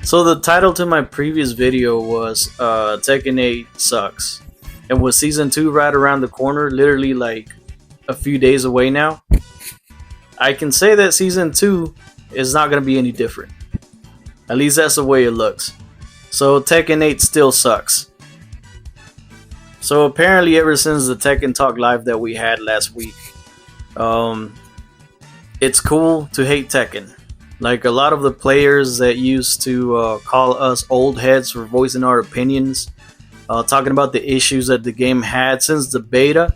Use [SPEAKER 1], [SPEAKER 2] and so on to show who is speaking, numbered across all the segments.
[SPEAKER 1] So the title to my previous video was Tekken 8 sucks. And with season 2 right around the corner, literally like a few days away now, I can say that season 2 is not going to be any different. At least that's the way it looks. So Tekken 8 still sucks. So apparently ever since the Tekken Talk Live that we had last week, it's cool to hate Tekken. Like a lot of the players that used to call us old heads for voicing our opinions, talking about the issues that the game had since the beta,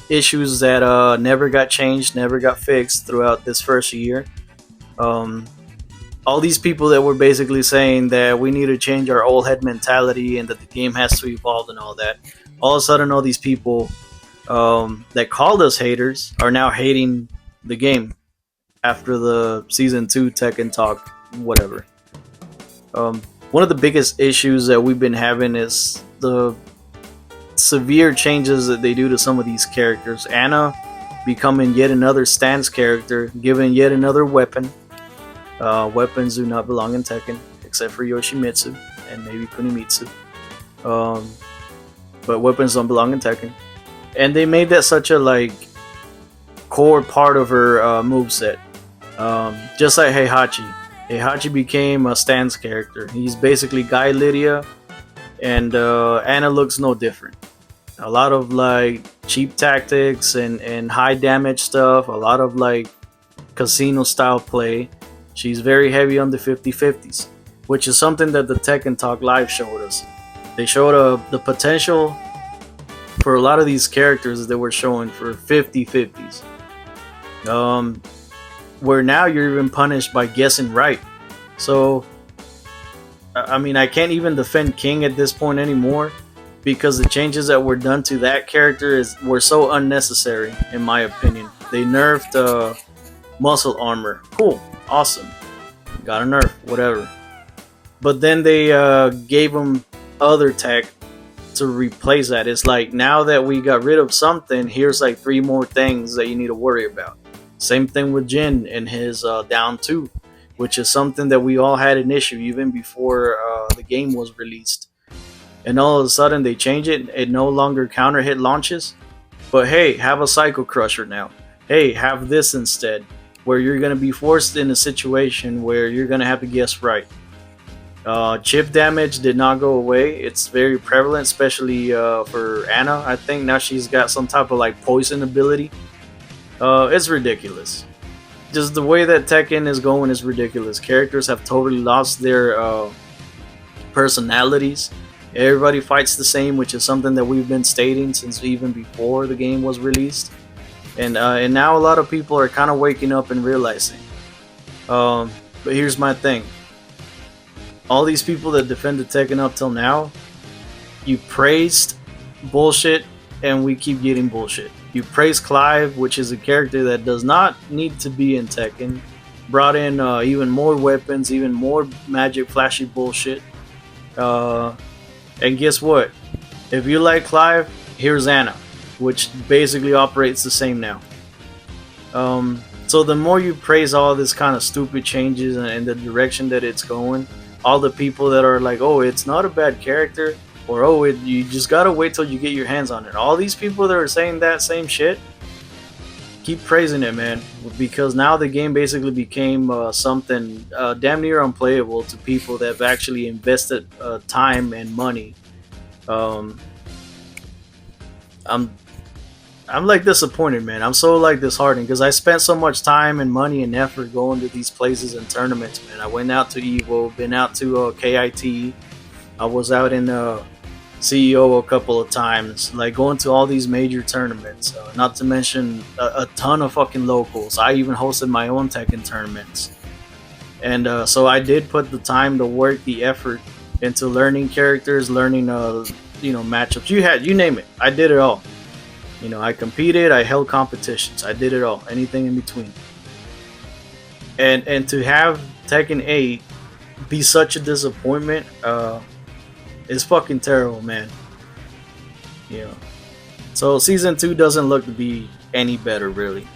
[SPEAKER 1] issues that never got changed, never got fixed throughout this first year. All these people that were basically saying that we need to change our old head mentality and that the game has to evolve and all that. All of a sudden, all these people that called us haters are now hating the game after the season 2 Tekken Talk, whatever. One of the biggest issues that we've been having is the severe changes that they do to some of these characters. Anna becoming yet another stance character, given yet another weapon. Weapons do not belong in Tekken, except for Yoshimitsu and maybe Kunimitsu. But weapons don't belong in Tekken. And they made that such a core part of her moveset. Just like Heihachi. Heihachi became a stance character. He's basically Guy Lydia, and Anna looks no different. A lot of cheap tactics and high damage stuff, a lot of casino style play. She's very heavy on the 50-50s, which is something that the Tekken Talk Live showed us. They showed the potential for a lot of these characters that were showing for 50-50s. Where now you're even punished by guessing right. So, I mean, I can't even defend King at this point anymore because the changes that were done to that character were so unnecessary, in my opinion. They nerfed muscle armor. Cool, awesome. Got a nerf, whatever. But then they gave him other tech to replace that. It's like now that we got rid of something, here's 3 more things that you need to worry about. Same thing with Jin and his down 2, which is something that we all had an issue even before the game was released. And all of a sudden they change it. It no longer counter hit launches. But hey, have a Psycho Crusher now. Hey, have this instead, where you're going to be forced in a situation where you're going to have to guess right. Chip damage did not go away. It's very prevalent, especially for Anna. I think now she's got some type of poison ability. It's ridiculous. Just the way that Tekken is going is ridiculous. Characters have totally lost their personalities. Everybody fights the same, which is something that we've been stating since even before the game was released. And now a lot of people are kind of waking up and realizing. But here's my thing. All these people that defended Tekken up till now, you praised bullshit and we keep getting bullshit. You praised Clive, which is a character that does not need to be in Tekken. Brought in even more weapons, even more magic flashy bullshit. And guess what? If you like Clive, here's Anna, which basically operates the same now. So the more you praise all this kind of stupid changes and the direction that it's going, all the people that are like, oh, it's not a bad character, or oh, you just gotta wait till you get your hands on it. All these people that are saying that same shit, keep praising it, man, because now the game basically became something damn near unplayable to people that have actually invested time and money. I'm disappointed, man. I'm so disheartened because I spent so much time and money and effort going to these places and tournaments, man. I went out to Evo, been out to KIT. I was out in CEO a couple of times, going to all these major tournaments. Not to mention a ton of fucking locals. I even hosted my own Tekken tournaments, and so I did put the time, the work, the effort into learning characters, learning matchups. You name it, I did it all. I competed, I held competitions, I did it all, anything in between. And to have Tekken 8 be such a disappointment, is fucking terrible, man. So season 2 doesn't look to be any better, really.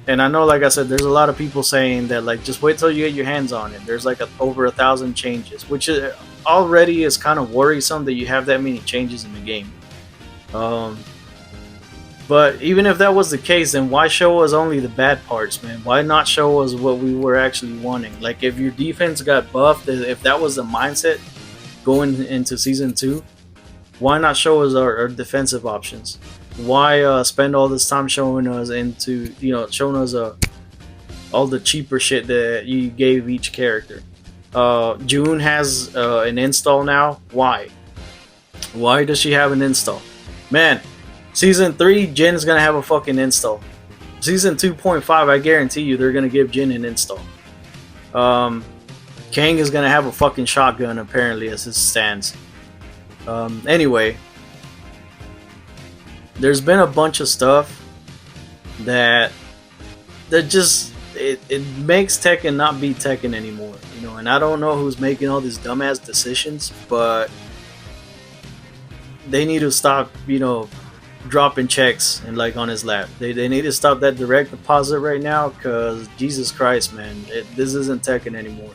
[SPEAKER 1] And I know, like I said, there's a lot of people saying that like just wait till you get your hands on it. There's like over 1,000 changes, which already is kind of worrisome that you have that many changes in the game. Um, but even if that was the case, then why show us only the bad parts, man? Why not show us what we were actually wanting? Like if your defense got buffed, if that was the mindset going into season two, why not show us our defensive options? Why spend all this time showing us showing us all the cheaper shit that you gave each character? June has an install now. Why? Why does she have an install? Man, season 3, Jin's gonna have a fucking install. Season 2.5, I guarantee you they're gonna give Jin an install. Kang is gonna have a fucking shotgun apparently as it stands. Anyway, there's been a bunch of stuff that just it makes Tekken not be Tekken anymore, you know. And I don't know who's making all these dumbass decisions, but they need to stop, you know, dropping checks and like on his lap. They need to stop that direct deposit right now, because Jesus Christ, man, this isn't Tekken anymore.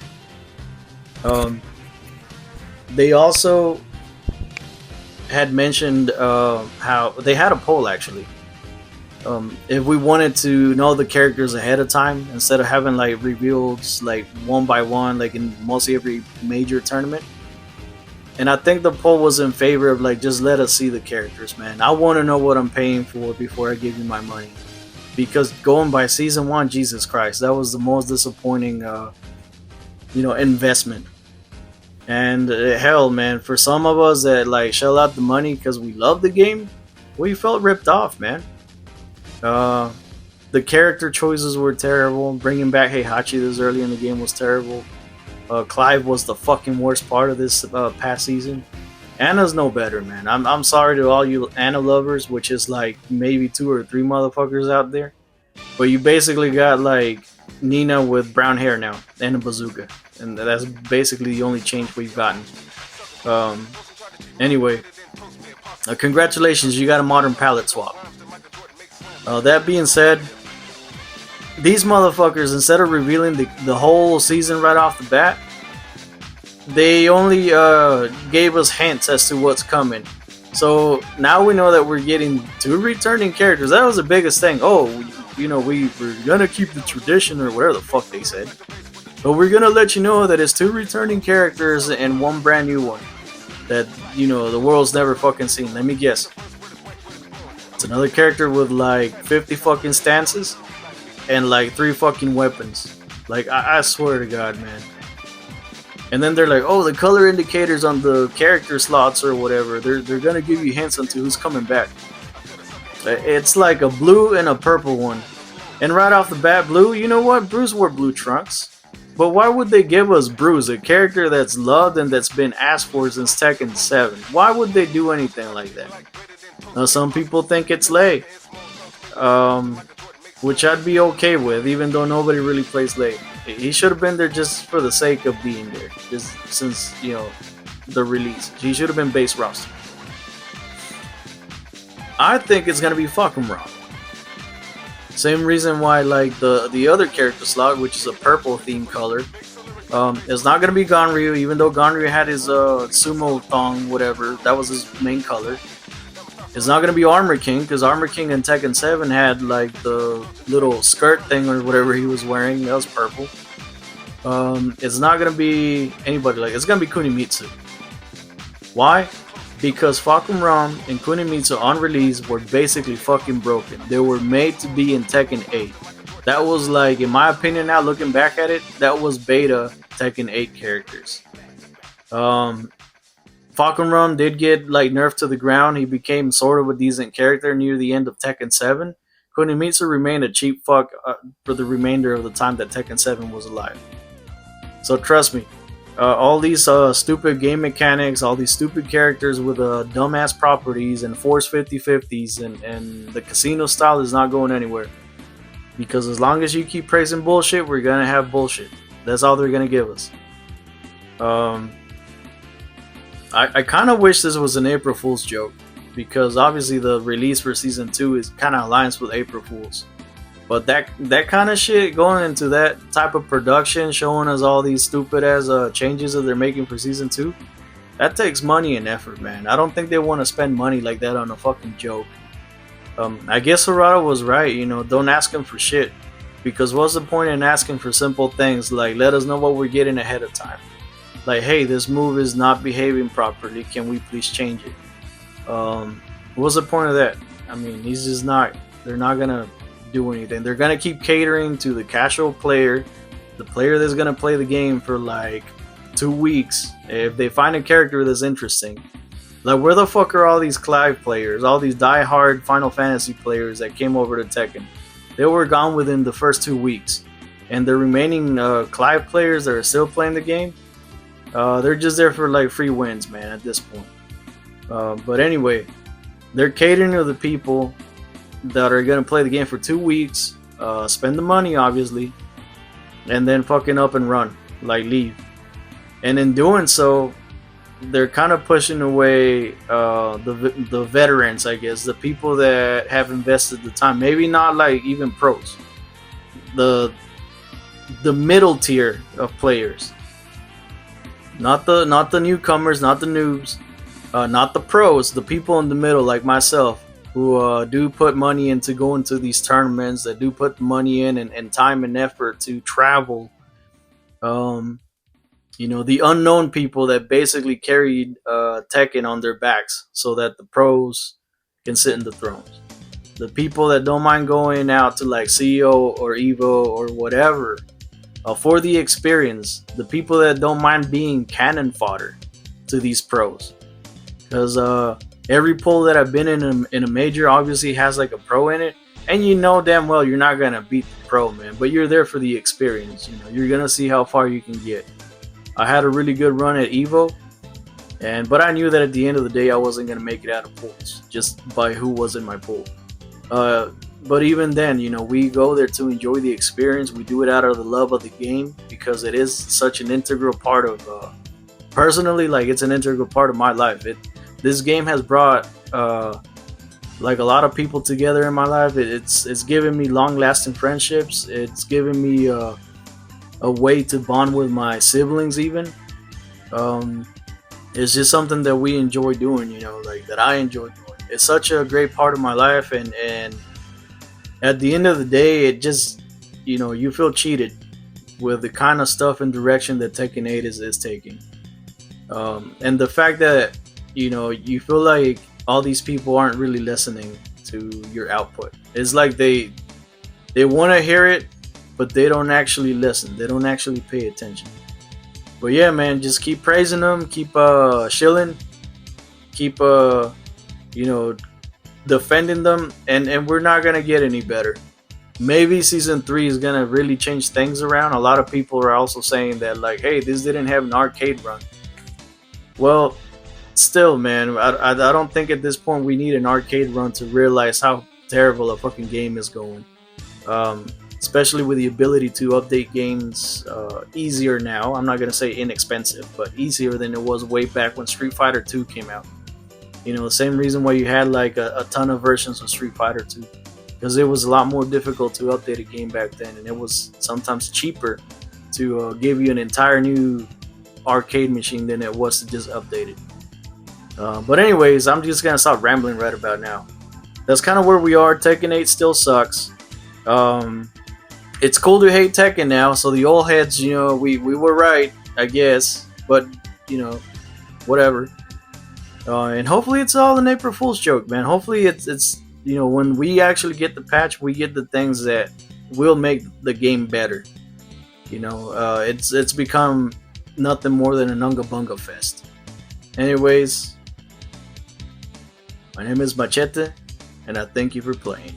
[SPEAKER 1] They also had mentioned how they had a poll actually. If we wanted to know the characters ahead of time instead of having like reveals like one by one, like in mostly every major tournament. And I think the poll was in favor of like just let us see the characters, man. I want to know what I'm paying for before I give you my money. Because going by season 1, Jesus Christ, that was the most disappointing, investment. And hell, man, for some of us that like shell out the money because we love the game, we felt ripped off, man. The character choices were terrible. Bringing back Heihachi this early in the game was terrible. Clive was the fucking worst part of this past season. Anna's no better, man. I'm sorry to all you Anna lovers, which is like maybe 2 or 3 motherfuckers out there. But you basically got like Nina with brown hair now and a bazooka. And that's basically the only change we've gotten. Anyway, congratulations, you got a modern palette swap. That being said, these motherfuckers, instead of revealing the whole season right off the bat, they only gave us hints as to what's coming. So now we know that we're getting 2 returning characters. That was the biggest thing. Oh, you know, we're gonna keep the tradition or whatever the fuck they said. But we're gonna let you know that it's 2 returning characters and 1 brand new one that, you know, the world's never fucking seen. Let me guess. It's another character with like 50 fucking stances and like 3 fucking weapons. Like, I swear to God, man. And then they're like, oh, the color indicators on the character slots or whatever, they're gonna give you hints onto who's coming back. It's like a blue and a purple one. And right off the bat, blue, you know what? Bruce wore blue trunks. But why would they give us Bruce, a character that's loved and that's been asked for since Tekken 7? Why would they do anything like that? Now, some people think it's Lei. Which I'd be okay with, even though nobody really plays Lei. He should have been there just for the sake of being there, just since, you know, the release. He should have been base roster. I think it's gonna be fucking wrong. Same reason why, like the other character slot, which is a purple theme color, is not gonna be Ganryu, even though Ganryu had his sumo thong, whatever. That was his main color. It's not going to be Armor King, because Armor King in Tekken 7 had like the little skirt thing or whatever he was wearing. That was purple. It's not going to be anybody like... It's going to be Kunimitsu. Why? Because Falcon Ram and Kunimitsu on release were basically fucking broken. They were made to be in Tekken 8. That was like, in my opinion now, looking back at it, that was beta Tekken 8 characters. Falcon Rum did get like nerfed to the ground. He became sort of a decent character near the end of Tekken 7. Kunimitsu remained a cheap fuck for the remainder of the time that Tekken 7 was alive. So trust me, all these stupid game mechanics, all these stupid characters with dumbass properties and force 50-50s and the casino style is not going anywhere. Because as long as you keep praising bullshit, we're going to have bullshit. That's all they're going to give us. I kind of wish this was an April Fool's joke, because obviously the release for Season 2 is kind of alliance with April Fools. But that kind of shit, going into that type of production, showing us all these stupid ass changes that they're making for season two, that takes money and effort, man. I don't think they want to spend money like that on a fucking joke. I guess Harada was right. Don't ask him for shit, because what's the point in asking for simple things like let us know what we're getting ahead of time? Like, hey, this move is not behaving properly. Can we please change it? What's the point of that? I mean, he's just not. They're not gonna do anything. They're gonna keep catering to the casual player, the player that's gonna play the game for like 2 weeks. If they find a character that's interesting, like where the fuck are all these Clive players, all these die-hard Final Fantasy players that came over to Tekken? They were gone within the first 2 weeks, and the remaining Clive players that are still playing the game, they're just there for like free wins, man. At this point, but anyway, they're catering to the people that are gonna play the game for 2 weeks, spend the money obviously, and then fucking up and run, like leave. And in doing so, they're kind of pushing away the veterans, I guess, the people that have invested the time. Maybe not like even pros, the middle tier of players, not the newcomers, not the noobs, not the pros, the people in the middle like myself, who do put money into going to these tournaments, that do put money in and time and effort to travel. The unknown people that basically carried Tekken on their backs so that the pros can sit in the thrones. The people that don't mind going out to like CEO or Evo or whatever for the experience. The people that don't mind being cannon fodder to these pros. Because every poll that I've been in a major obviously has like a pro in it, and you know damn well you're not gonna beat the pro, man. But you're there for the experience. You're gonna see how far you can get. I had a really good run at Evo, but I knew that at the end of the day I wasn't gonna make it out of pools just by who was in my pool. But even then, we go there to enjoy the experience. We do it out of the love of the game because it is such an integral part of. Personally, like it's an integral part of my life. This game has brought like a lot of people together in my life. It's given me long-lasting friendships. It's given me a way to bond with my siblings. Even it's just something that we enjoy doing. Like that I enjoy doing. It's such a great part of my life, and at the end of the day, it just you feel cheated with the kind of stuff and direction that Tekken 8 is taking. And the fact that you feel like all these people aren't really listening to your output. It's like they want to hear it, but they don't actually listen. They don't actually pay attention. But yeah, man, just keep praising them, keep shilling, keep defending them, and we're not gonna get any better. Maybe season 3 is gonna really change things around. A lot of people are also saying that like, hey, this didn't have an arcade run. Well, still, man, I don't think at this point we need an arcade run to realize how terrible a fucking game is going. Especially with the ability to update games easier now. I'm not gonna say inexpensive, but easier than it was way back when Street Fighter 2 came out. The same reason why you had like a ton of versions of Street Fighter 2, because it was a lot more difficult to update a game back then, and it was sometimes cheaper to give you an entire new arcade machine than it was to just update it. But anyways, I'm just gonna stop rambling right about now. That's kind of where we are. Tekken 8 still sucks. It's cool to hate Tekken now, so the old heads, we were right, I guess. But whatever. And hopefully it's all an April Fool's joke, man. Hopefully it's when we actually get the patch, we get the things that will make the game better. It's become nothing more than an Unga Bunga fest. Anyways, my name is Machete, and I thank you for playing.